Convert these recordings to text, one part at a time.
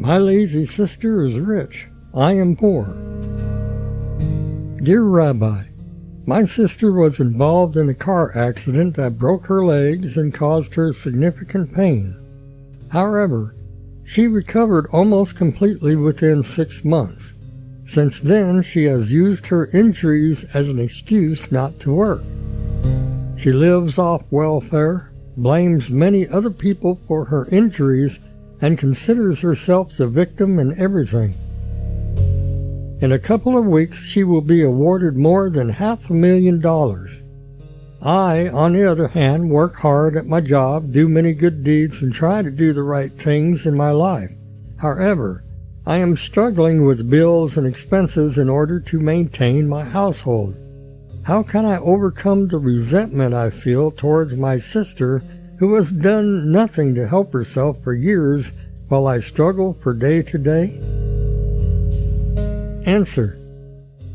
My lazy sister is rich. I am poor. Dear Rabbi, my sister was involved in a car accident that broke her legs and caused her significant pain. However, she recovered almost completely within 6 months. Since then, she has used her injuries as an excuse not to work. She lives off welfare, blames many other people for her injuries, and considers herself the victim in everything. In a couple of weeks, she will be awarded more than $500,000. I, on the other hand, work hard at my job, do many good deeds, and try to do the right things in my life. However, I am struggling with bills and expenses in order to maintain my household. How can I overcome the resentment I feel towards my sister who has done nothing to help herself for years while I struggle from day to day? Answer: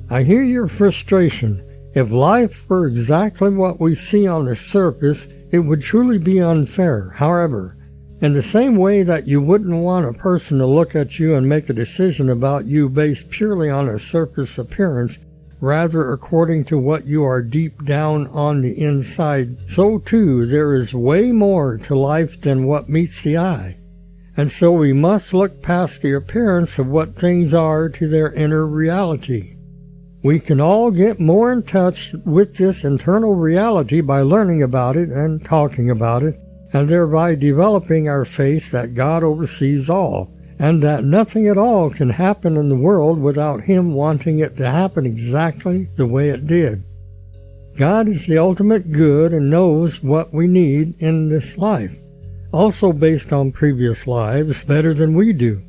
I hear your frustration. If life were exactly what we see on the surface, it would truly be unfair. However, in the same way that you wouldn't want a person to look at you and make a decision about you based purely on a surface appearance, rather according to what you are deep down on the inside, so too there is way more to life than what meets the eye. And so we must look past the appearance of what things are to their inner reality. We can all get more in touch with this internal reality by learning about it and talking about it, and thereby developing our faith that God oversees all, and that nothing at all can happen in the world without Him wanting it to happen exactly the way it did. God is the ultimate good and knows what we need in this life, also based on previous lives, better than we do.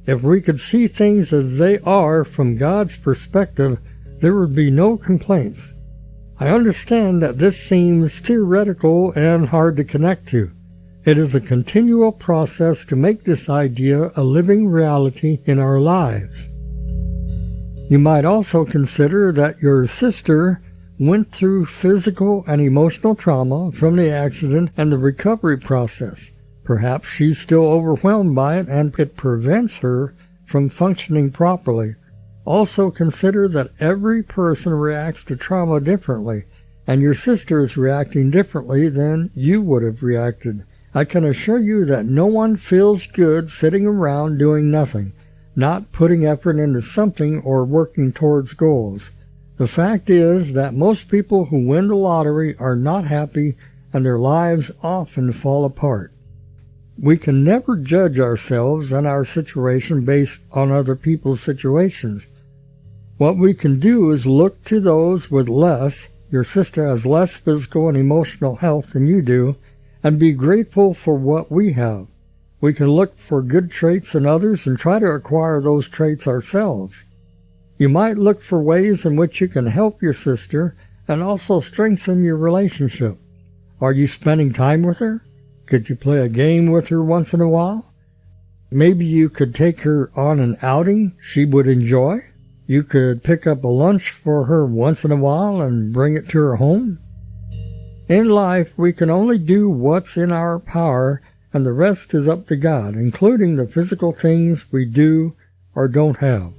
If we could see things as they are from God's perspective, there would be no complaints. I understand that this seems theoretical and hard to connect to. It is a continual process to make this idea a living reality in our lives. You might also consider that your sister went through physical and emotional trauma from the accident and the recovery process. Perhaps she's still overwhelmed by it and it prevents her from functioning properly. Also consider that every person reacts to trauma differently, and your sister is reacting differently than you would have reacted. I can assure you that no one feels good sitting around doing nothing, not putting effort into something or working towards goals. The fact is that most people who win the lottery are not happy, and their lives often fall apart. We can never judge ourselves and our situation based on other people's situations. What we can do is look to those with less. Your sister has less physical and emotional health than you do, and be grateful for what we have. We can look for good traits in others and try to acquire those traits ourselves. You might look for ways in which you can help your sister and also strengthen your relationship. Are you spending time with her? Could you play a game with her once in a while? Maybe you could take her on an outing she would enjoy. You could pick up a lunch for her once in a while and bring it to her home. In life, we can only do what's in our power, and the rest is up to God, including the physical things we do or don't have.